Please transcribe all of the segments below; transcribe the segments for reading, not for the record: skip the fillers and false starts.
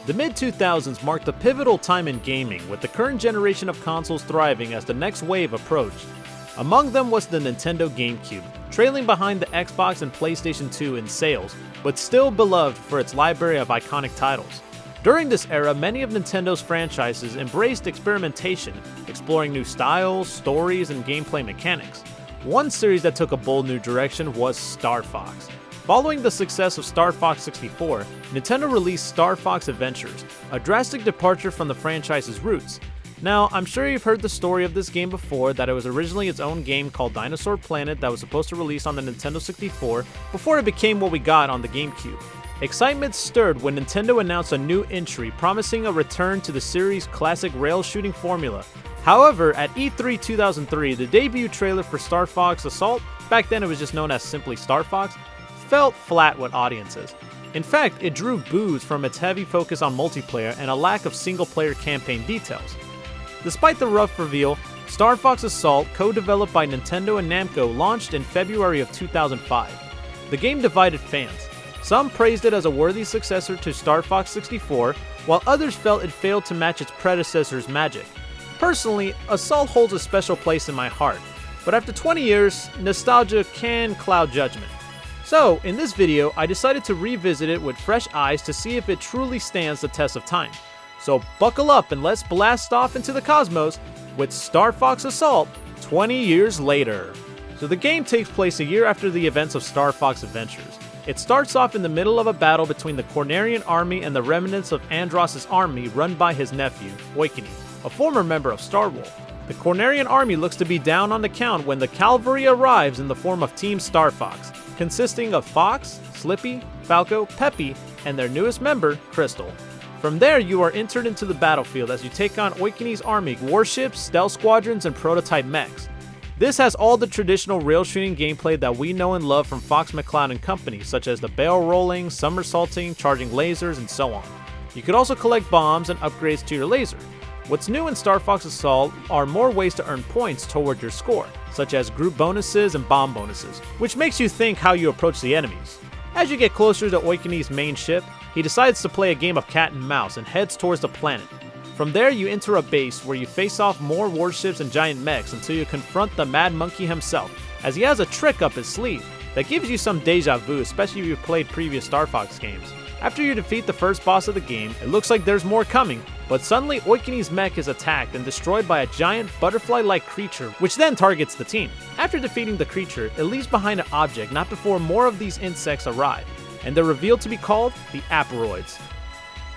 The mid-2000s marked a pivotal time in gaming, with the current generation of consoles thriving as the next wave approached. Among them was the Nintendo GameCube, trailing behind the Xbox and PlayStation 2 in sales, but still beloved for its library of iconic titles. During this era, many of Nintendo's franchises embraced experimentation, exploring new styles, stories, and gameplay mechanics. One series that took a bold new direction was Star Fox. Following the success of Star Fox 64, Nintendo released Star Fox Adventures, a drastic departure from the franchise's roots. Now, I'm sure you've heard the story of this game before, that it was originally its own game called Dinosaur Planet that was supposed to release on the Nintendo 64 before it became what we got on the GameCube. Excitement stirred when Nintendo announced a new entry promising a return to the series' classic rail shooting formula. However, at E3 2003, the debut trailer for Starfoxassault, back then it was just known as simply Star Fox, felt flat with audiences. In fact, it drew boos from its heavy focus on multiplayer and a lack of single-player campaign details. Despite the rough reveal, Star Fox Assault, co-developed by Nintendo and Namco, launched in February of 2005. The game divided fans. Some praised it as a worthy successor to Star Fox 64, while others felt it failed to match its predecessor's magic. Personally, Assault holds a special place in my heart, but after 20 years, nostalgia can cloud judgment. So, in this video, I decided to revisit it with fresh eyes to see if it truly stands the test of time. So buckle up and let's blast off into the cosmos with Star Fox Assault 20 years later. So the game takes place a year after the events of Star Fox Adventures. It starts off in the middle of a battle between the Cornerian army and the remnants of Andross's army run by his nephew, Oikini, a former member of Star Wolf. The Cornerian army looks to be down on the count when the cavalry arrives in the form of Team Star Fox, consisting of Fox, Slippy, Falco, Peppy, and their newest member, Crystal. From there, you are entered into the battlefield as you take on Oikini's army, warships, stealth squadrons, and prototype mechs. This has all the traditional rail shooting gameplay that we know and love from Fox McCloud and company, such as the barrel rolling, somersaulting, charging lasers, and so on. You could also collect bombs and upgrades to your laser. What's new in Star Fox Assault are more ways to earn points toward your score, such as group bonuses and bomb bonuses, which makes you think how you approach the enemies. As you get closer to Oikini's main ship, he decides to play a game of cat and mouse and heads towards the planet. From there, you enter a base where you face off more warships and giant mechs until you confront the Mad Monkey himself, as he has a trick up his sleeve that gives you some deja vu, especially if you've played previous Star Fox games. After you defeat the first boss of the game, it looks like there's more coming, but suddenly Oikini's mech is attacked and destroyed by a giant butterfly-like creature, which then targets the team. After defeating the creature, it leaves behind an object not before more of these insects arrive, and they're revealed to be called the Aperoids.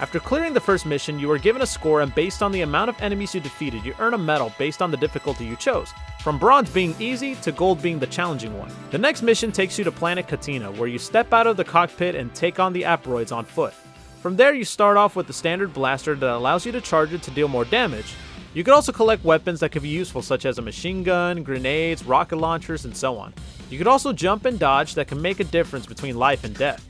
After clearing the first mission, you are given a score, and based on the amount of enemies you defeated, you earn a medal based on the difficulty you chose, from bronze being easy to gold being the challenging one. The next mission takes you to planet Katina, where you step out of the cockpit and take on the Aperoids on foot. From there, you start off with the standard blaster that allows you to charge it to deal more damage. You can also collect weapons that could be useful, such as a machine gun, grenades, rocket launchers, and so on. You could also jump and dodge that can make a difference between life and death.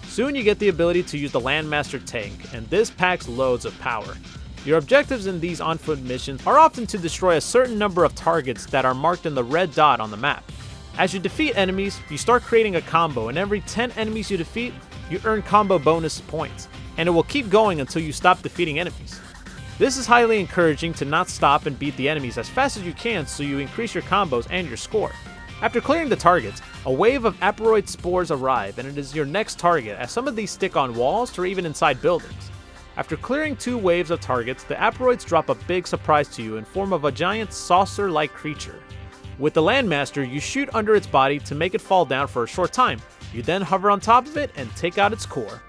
Soon you get the ability to use the Landmaster tank, and this packs loads of power. Your objectives in these on-foot missions are often to destroy a certain number of targets that are marked in the red dot on the map. As you defeat enemies, you start creating a combo, and every 10 enemies you defeat, you earn combo bonus points, and it will keep going until you stop defeating enemies. This is highly encouraging to not stop and beat the enemies as fast as you can so you increase your combos and your score. After clearing the targets, a wave of Aperoid spores arrive, and it is your next target, as some of these stick on walls or even inside buildings. After clearing 2 waves of targets, the Aperoids drop a big surprise to you in form of a giant saucer-like creature. With the Landmaster, you shoot under its body to make it fall down for a short time. You then hover on top of it and take out its core.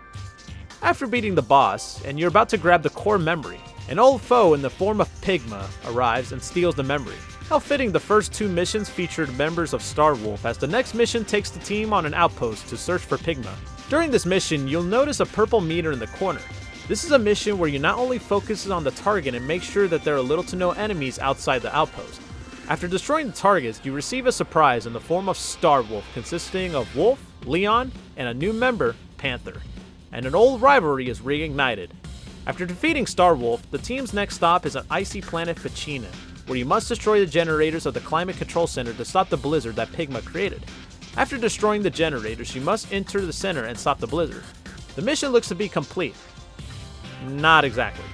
After beating the boss, and you're about to grab the core memory, an old foe in the form of Pigma arrives and steals the memory. How fitting the first 2 missions featured members of Star Wolf, as the next mission takes the team on an outpost to search for Pigma. During this mission, you'll notice a purple meter in the corner. This is a mission where you not only focus on the target and make sure that there are little to no enemies outside the outpost. After destroying the targets, you receive a surprise in the form of Star Wolf, consisting of Wolf, Leon, and a new member, Panther. And an old rivalry is reignited. After defeating Star Wolf, the team's next stop is an icy planet Ficina, where you must destroy the generators of the Climate Control Center to stop the blizzard that Pigma created. After destroying the generators, you must enter the center and stop the blizzard. The mission looks to be complete. Not exactly.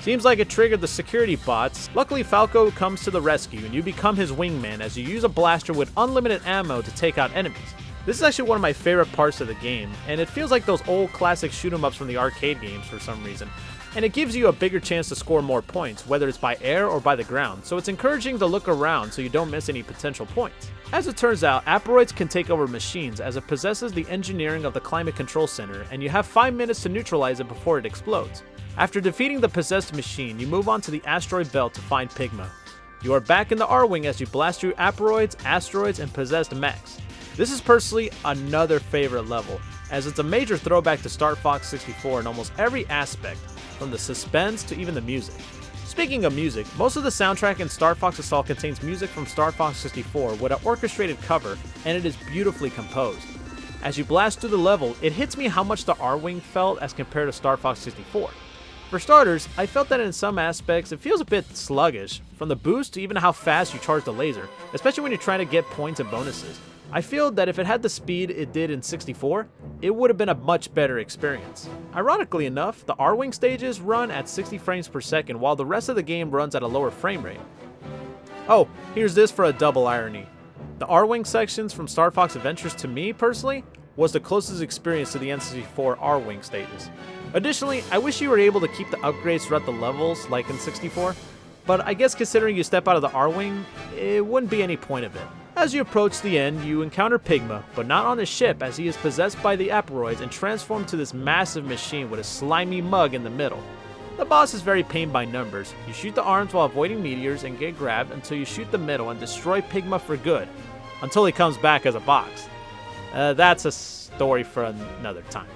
Seems like it triggered the security bots. Luckily, Falco comes to the rescue and you become his wingman as you use a blaster with unlimited ammo to take out enemies. This is actually one of my favorite parts of the game, and it feels like those old classic shoot-'em-ups from the arcade games for some reason. And it gives you a bigger chance to score more points, whether it's by air or by the ground, so it's encouraging to look around so you don't miss any potential points. As it turns out, Aperoids can take over machines as it possesses the engineering of the Climate Control Center, and you have 5 minutes to neutralize it before it explodes. After defeating the possessed machine, you move on to the asteroid belt to find Pigma. You are back in the Arwing as you blast through Aperoids, asteroids, and possessed mechs. This is personally another favorite level, as it's a major throwback to Star Fox 64 in almost every aspect, from the suspense to even the music. Speaking of music, most of the soundtrack in Star Fox Assault contains music from Star Fox 64 with an orchestrated cover, and it is beautifully composed. As you blast through the level, it hits me how much the Arwing felt as compared to Star Fox 64. For starters, I felt that in some aspects it feels a bit sluggish, from the boost to even how fast you charge the laser, especially when you're trying to get points and bonuses. I feel that if it had the speed it did in 64, it would have been a much better experience. Ironically enough, the Arwing stages run at 60 frames per second while the rest of the game runs at a lower frame rate. Oh, here's this for a double irony. The Arwing sections from Star Fox Adventures to me, personally, was the closest experience to the N64 Arwing stages. Additionally, I wish you were able to keep the upgrades throughout the levels like in 64, but I guess considering you step out of the Arwing, it wouldn't be any point of it. As you approach the end, you encounter Pigma, but not on his ship as he is possessed by the Aperoids and transformed to this massive machine with a slimy mug in the middle. The boss is very pained by numbers. You shoot the arms while avoiding meteors and get grabbed until you shoot the middle and destroy Pigma for good, until he comes back as a box. That's a story for another time.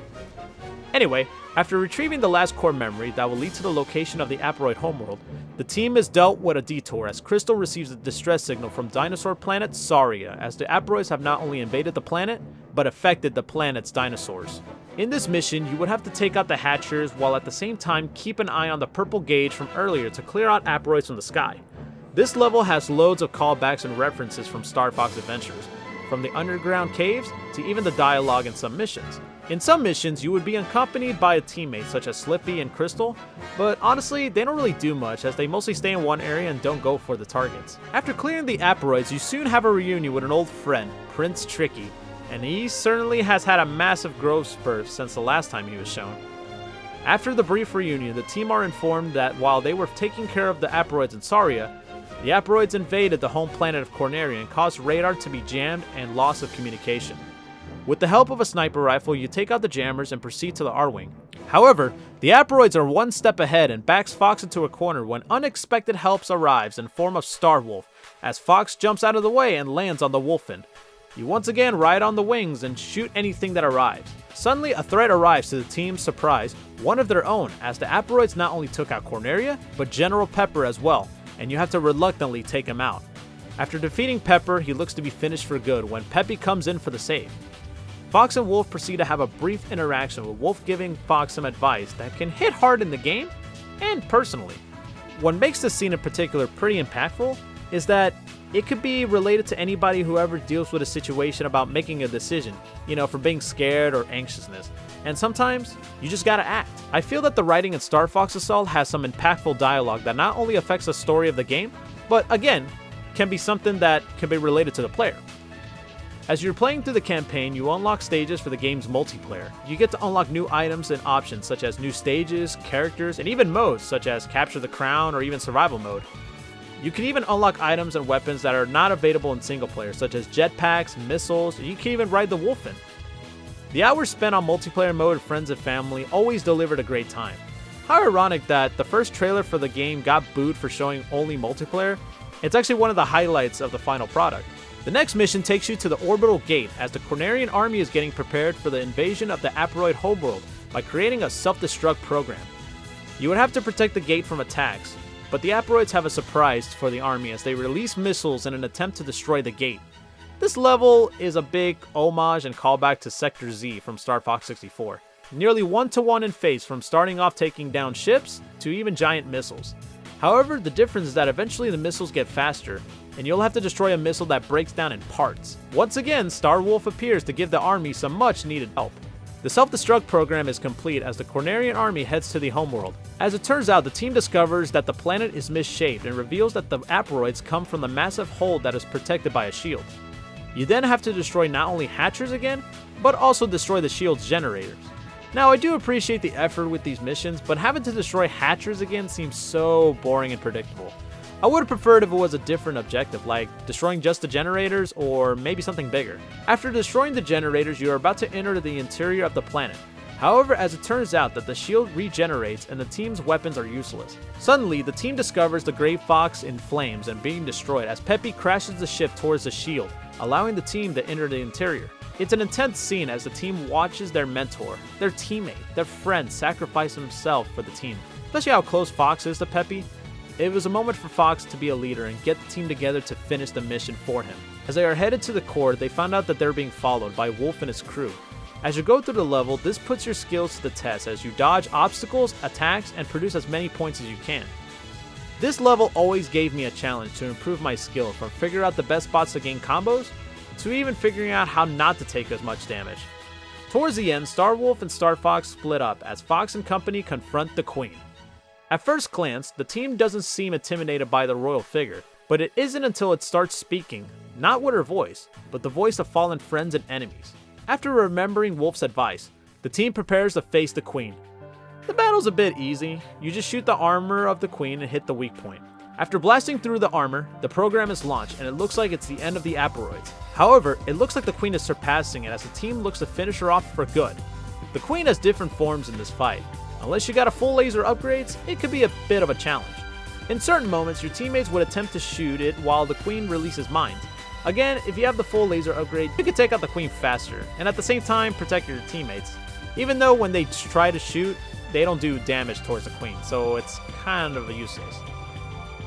Anyway, after retrieving the last core memory that will lead to the location of the Aperoid homeworld, the team is dealt with a detour as Crystal receives a distress signal from dinosaur planet Saria, as the Aperoids have not only invaded the planet, but affected the planet's dinosaurs. In this mission, you would have to take out the Hatchers while at the same time keep an eye on the purple gauge from earlier to clear out Aperoids from the sky. This level has loads of callbacks and references from Star Fox Adventures, from the underground caves to even the dialogue in some missions. In some missions, you would be accompanied by a teammate such as Slippy and Crystal, but honestly, they don't really do much as they mostly stay in one area and don't go for the targets. After clearing the Aperoids, you soon have a reunion with an old friend, Prince Tricky, and he certainly has had a massive growth spurt since the last time he was shown. After the brief reunion, the team are informed that while they were taking care of the Aperoids in Saria, the Aperoids invaded the home planet of Corneria and caused radar to be jammed and loss of communication. With the help of a sniper rifle, you take out the jammers and proceed to the Arwing. However, the Aperoids are one step ahead and backs Fox into a corner when unexpected help arrives in form of Starwolf, as Fox jumps out of the way and lands on the Wolfen. You once again ride on the wings and shoot anything that arrives. Suddenly, a threat arrives to the team's surprise, one of their own, as the Aperoids not only took out Corneria, but General Pepper as well, and you have to reluctantly take him out. After defeating Pepper, he looks to be finished for good when Peppy comes in for the save. Fox and Wolf proceed to have a brief interaction, with Wolf giving Fox some advice that can hit hard in the game and personally. What makes this scene in particular pretty impactful is that it could be related to anybody who ever deals with a situation about making a decision, from being scared or anxiousness. And sometimes, you just gotta act. I feel that the writing in Star Fox Assault has some impactful dialogue that not only affects the story of the game, but again, can be something that can be related to the player. As you're playing through the campaign, you unlock stages for the game's multiplayer. You get to unlock new items and options such as new stages, characters, and even modes such as Capture the Crown or even Survival Mode. You can even unlock items and weapons that are not available in single player, such as jetpacks, missiles, and you can even ride the Wolfen. The hours spent on multiplayer mode with friends and family always delivered a great time. How ironic that the first trailer for the game got booed for showing only multiplayer. It's actually one of the highlights of the final product. The next mission takes you to the orbital gate as the Cornerian army is getting prepared for the invasion of the Aperoid homeworld by creating a self-destruct program. You would have to protect the gate from attacks, but the Aperoids have a surprise for the army as they release missiles in an attempt to destroy the gate. This level is a big homage and callback to Sector Z from Star Fox 64. Nearly one-to-one in face, from starting off taking down ships to even giant missiles. However, the difference is that eventually the missiles get faster, and you'll have to destroy a missile that breaks down in parts. Once again, Starwolf appears to give the army some much needed help. The self-destruct program is complete as the Cornerian army heads to the homeworld. As it turns out, the team discovers that the planet is misshaped and reveals that the asteroids come from the massive hold that is protected by a shield. You then have to destroy not only hatchers again, but also destroy the shield's generators. Now, I do appreciate the effort with these missions, but having to destroy hatchers again seems so boring and predictable. I would have preferred if it was a different objective, like destroying just the generators or maybe something bigger. After destroying the generators, you are about to enter the interior of the planet. However, as it turns out that the shield regenerates and the team's weapons are useless. Suddenly, the team discovers the Gray Fox in flames and being destroyed as Peppy crashes the ship towards the shield, allowing the team to enter the interior. It's an intense scene as the team watches their mentor, their teammate, their friend sacrifice himself for the team. Especially how close Fox is to Peppy. It was a moment for Fox to be a leader and get the team together to finish the mission for him. As they are headed to the core, they find out that they're being followed by Wolf and his crew. As you go through the level, this puts your skills to the test as you dodge obstacles, attacks, and produce as many points as you can. This level always gave me a challenge to improve my skill, from figuring out the best spots to gain combos, to even figuring out how not to take as much damage. Towards the end, Starwolf and Starfox split up as Fox and company confront the Queen. At first glance, the team doesn't seem intimidated by the royal figure, but it isn't until it starts speaking, not with her voice, but the voice of fallen friends and enemies. After remembering Wolf's advice, the team prepares to face the Queen. The battle's a bit easy, you just shoot the armor of the Queen and hit the weak point. After blasting through the armor, the program is launched and it looks like it's the end of the asteroids. However, it looks like the Queen is surpassing it as the team looks to finish her off for good. The Queen has different forms in this fight. Unless you got a full laser upgrades, it could be a bit of a challenge. In certain moments, your teammates would attempt to shoot it while the Queen releases mines. Again, if you have the full laser upgrade, you can take out the Queen faster, and at the same time, protect your teammates. Even though when they try to shoot, they don't do damage towards the Queen, so it's kind of useless.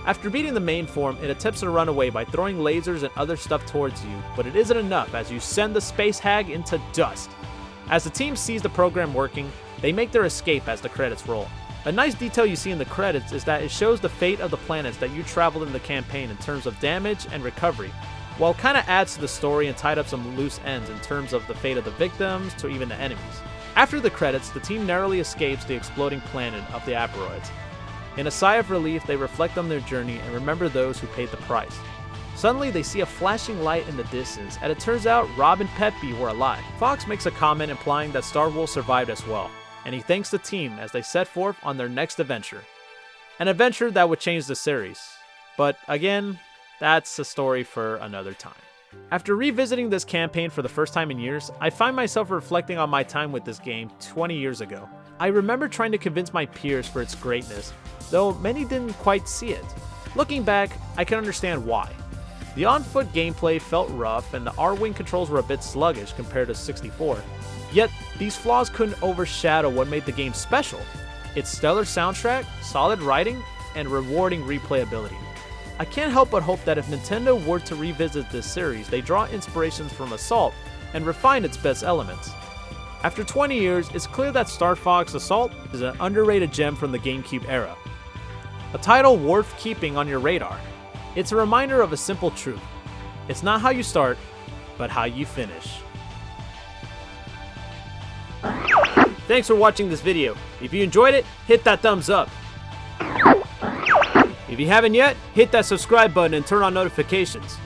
After beating the main form, it attempts to run away by throwing lasers and other stuff towards you, but it isn't enough as you send the Space Hag into dust. As the team sees the program working, they make their escape as the credits roll. A nice detail you see in the credits is that it shows the fate of the planets that you traveled in the campaign in terms of damage and recovery, while kinda adds to the story and tied up some loose ends in terms of the fate of the victims to even the enemies. After the credits, the team narrowly escapes the exploding planet of the asteroids. In a sigh of relief, they reflect on their journey and remember those who paid the price. Suddenly, they see a flashing light in the distance, and it turns out Rob and Peppy were alive. Fox makes a comment implying that Starwolf survived as well, and he thanks the team as they set forth on their next adventure. An adventure that would change the series. But again, that's a story for another time. After revisiting this campaign for the first time in years, I find myself reflecting on my time with this game 20 years ago. I remember trying to convince my peers for its greatness, though many didn't quite see it. Looking back, I can understand why. The on-foot gameplay felt rough and the Arwing controls were a bit sluggish compared to 64. Yet, these flaws couldn't overshadow what made the game special: its stellar soundtrack, solid writing, and rewarding replayability. I can't help but hope that if Nintendo were to revisit this series, they draw inspirations from Assault and refine its best elements. After 20 years, it's clear that Star Fox Assault is an underrated gem from the GameCube era. A title worth keeping on your radar. It's a reminder of a simple truth. It's not how you start, but how you finish. Thanks for watching this video. If you enjoyed it, hit that thumbs up. If you haven't yet, hit that subscribe button and turn on notifications.